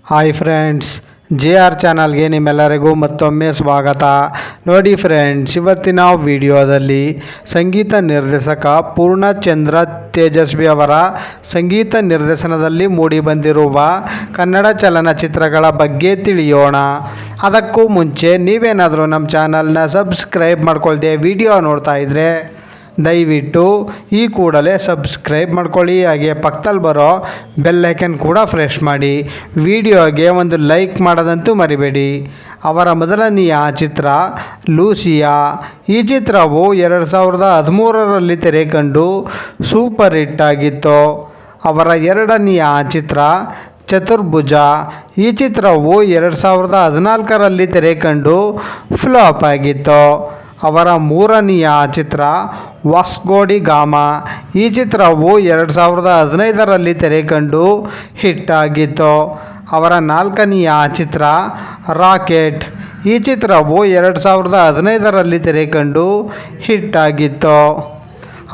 Hi friends, JR ಚಾನಲ್ಗೆ ನಿಮ್ಮೆಲ್ಲರಿಗೂ ಮತ್ತೊಮ್ಮೆ ಸ್ವಾಗತ. ನೋಡಿ ಫ್ರೆಂಡ್ಸ್, ಇವತ್ತಿನ ವಿಡಿಯೋದಲ್ಲಿ ಸಂಗೀತ ನಿರ್ದೇಶಕ ಪೂರ್ಣಚಂದ್ರ ತೇಜಸ್ವಿ ಅವರ ಸಂಗೀತ ನಿರ್ದೇಶನದಲ್ಲಿ ಮೂಡಿಬಂದಿರುವ ಕನ್ನಡ ಚಲನಚಿತ್ರಗಳ ಬಗ್ಗೆ ತಿಳಿಯೋಣ. ಅದಕ್ಕೂ ಮುಂಚೆ ನೀವೇನಾದರೂ ನಮ್ಮ ಚಾನಲ್ನ ಸಬ್ಸ್ಕ್ರೈಬ್ ಮಾಡ್ಕೊಳ್ದೆ ವಿಡಿಯೋ ನೋಡ್ತಾ ಇದ್ದರೆ ದಯವಿಟ್ಟು ಈ ಕೂಡಲೇ ಸಬ್ಸ್ಕ್ರೈಬ್ ಮಾಡ್ಕೊಳ್ಳಿ. ಹಾಗೆ ಪಕ್ಕದಲ್ಲಿ ಬರೋ ಬೆಲ್ಲೈಕನ್ ಕೂಡ ಪ್ರೆಸ್ ಮಾಡಿ. ವಿಡಿಯೋಗೆ ಒಂದು ಲೈಕ್ ಮಾಡೋದಂತೂ ಮರಿಬೇಡಿ. ಅವರ ಮೊದಲನೆಯ ಚಿತ್ರ ಲೂಸಿಯಾ. ಈ ಚಿತ್ರವು 2013ರಲ್ಲಿ ತೆರೆ ಕಂಡು ಸೂಪರ್ ಹಿಟ್ ಆಗಿತ್ತು. ಅವರ ಎರಡನೆಯ ಚಿತ್ರ ಚತುರ್ಭುಜ. ಈ ಚಿತ್ರವು 2014ರಲ್ಲಿ ತೆರೆ ಕಂಡು ಫ್ಲಾಪ್ ಆಗಿತ್ತು. ಅವರ ಮೂರನೆಯ ಚಿತ್ರ ವಾಸ್ಕೋ ಡಿ ಗಾಮಾ. ಈ ಚಿತ್ರವು 2015ರಲ್ಲಿ ತೆರೆ ಕಂಡು ಹಿಟ್ ಆಗಿತ್ತು. ಅವರ ನಾಲ್ಕನೆಯ ಚಿತ್ರ ರಾಕೆಟ್. ಈ ಚಿತ್ರವು 2015ರಲ್ಲಿ ತೆರೆ ಕಂಡು ಹಿಟ್ ಆಗಿತ್ತು.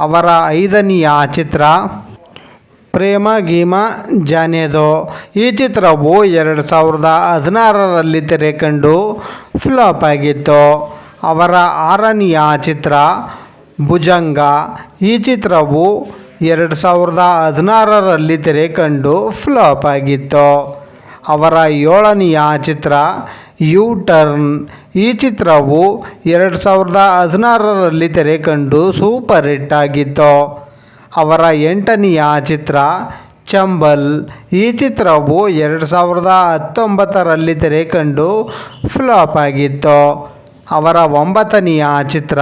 ಅವರ ಐದನೆಯ ಚಿತ್ರ ಪ್ರೇಮ ಗೀಮಾ ಜಾನೇದೋ. ಈ ಚಿತ್ರವು 2016ರಲ್ಲಿ ತೆರೆ ಕಂಡು ಫ್ಲಾಪ್ ಆಗಿತ್ತು. ಅವರ ಆರನೆಯ ಚಿತ್ರ ಭುಜಂಗ. ಈ ಚಿತ್ರವು 2016ರಲ್ಲಿ ತೆರೆ ಕಂಡು ಫ್ಲಾಪ್ ಆಗಿತ್ತು. ಅವರ ಏಳನೆಯ ಚಿತ್ರ ಯು ಟರ್ನ್. ಈ ಚಿತ್ರವು 2016ರಲ್ಲಿ ತೆರೆ ಕಂಡು ಸೂಪರ್ ಹಿಟ್ ಆಗಿತ್ತು. ಅವರ ಎಂಟನೆಯ ಚಿತ್ರ ಚಂಬಲ್. ಈ ಚಿತ್ರವು 2019ರಲ್ಲಿ ತೆರೆ ಕಂಡು ಫ್ಲಾಪ್ ಆಗಿತ್ತು. ಅವರ ಒಂಬತ್ತನೆಯ ಚಿತ್ರ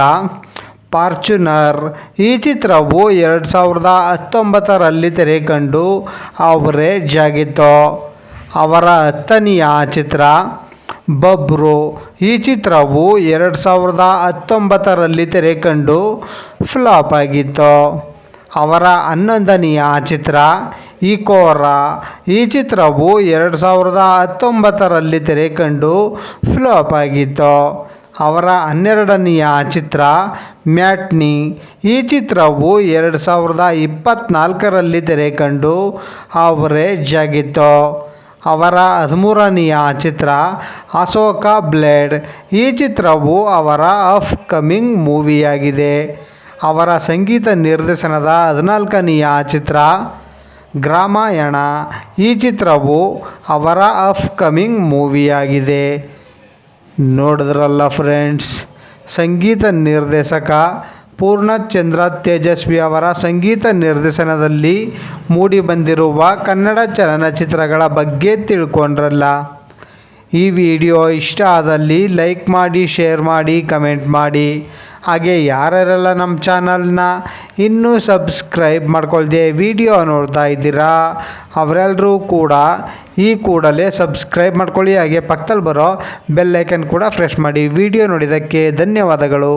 ಫಾರ್ಚುನರ್. ಈ ಚಿತ್ರವು 2019ರಲ್ಲಿ ತೆರೆ ಕಂಡು ಅವರೇಜ್ ಆಗಿತ್ತು. ಅವರ ಹತ್ತನೆಯ ಚಿತ್ರ ಬಬ್ರು. ಈ ಚಿತ್ರವು 2019ರಲ್ಲಿ ತೆರೆ ಕಂಡು ಫ್ಲಾಪ್ ಆಗಿತ್ತು. ಅವರ ಹನ್ನೊಂದನೆಯ ಚಿತ್ರ ಇಕೋರಾ. ಈ ಚಿತ್ರವು 2019ರಲ್ಲಿ ತೆರೆ ಕಂಡು ಫ್ಲಾಪ್ ಆಗಿತ್ತು. ಅವರ ಹನ್ನೆರಡನೆಯ ಚಿತ್ರ ಮ್ಯಾಟ್ನಿ. ಈ ಚಿತ್ರವು 2024ರಲ್ಲಿ ತೆರೆ ಕಂಡು ಅವರೇಜ್ ಆಗಿತ್ತು. ಅವರ ಹದಿಮೂರನೆಯ ಚಿತ್ರ ಅಶೋಕ ಬ್ಲೇಡ್. ಈ ಚಿತ್ರವು ಅವರ ಅಪ್ಕಮಿಂಗ್ ಮೂವಿಯಾಗಿದೆ. ಅವರ ಸಂಗೀತ ನಿರ್ದೇಶನದ 14ನೆಯ ಚಿತ್ರ ಗ್ರಾಮಾಯಣ. ಈ ಚಿತ್ರವು ಅವರ ಅಪ್ಕಮಿಂಗ್ ಮೂವಿಯಾಗಿದೆ. ನೋಡಿದ್ರಲ್ಲ ಫ್ರೆಂಡ್ಸ್, ಸಂಗೀತ ನಿರ್ದೇಶಕ ಪೂರ್ಣಚಂದ್ರ ತೇಜಸ್ವಿ ಅವರ ಸಂಗೀತ ನಿರ್ದೇಶನದಲ್ಲಿ ಮೂಡಿಬಂದಿರುವ ಕನ್ನಡ ಚಲನಚಿತ್ರಗಳ ಬಗ್ಗೆ ತಿಳ್ಕೊಂಡ್ರಲ್ಲ. ಈ ವಿಡಿಯೋ ಇಷ್ಟ ಆದಲ್ಲಿ ಲೈಕ್ ಮಾಡಿ, ಶೇರ್ ಮಾಡಿ, ಕಮೆಂಟ್ ಮಾಡಿ. ಹಾಗೆ ಯಾರ್ಯಾರೆಲ್ಲ ನಮ್ಮ ಚಾನಲ್ನ ಇನ್ನೂ ಸಬ್ಸ್ಕ್ರೈಬ್ ಮಾಡ್ಕೊಳ್ದೆ ವಿಡಿಯೋ ನೋಡ್ತಾ ಇದ್ದೀರಾ ಅವರೆಲ್ಲರೂ ಕೂಡ ಈ ಕೂಡಲೇ ಸಬ್ಸ್ಕ್ರೈಬ್ ಮಾಡ್ಕೊಳ್ಳಿ. ಹಾಗೆ ಪಕ್ಕದಲ್ಲಿ ಬರೋ ಬೆಲ್ಲೈಕನ್ ಕೂಡ ಪ್ರೆಸ್ ಮಾಡಿ. ವಿಡಿಯೋ ನೋಡಿದ್ದಕ್ಕೆ ಧನ್ಯವಾದಗಳು.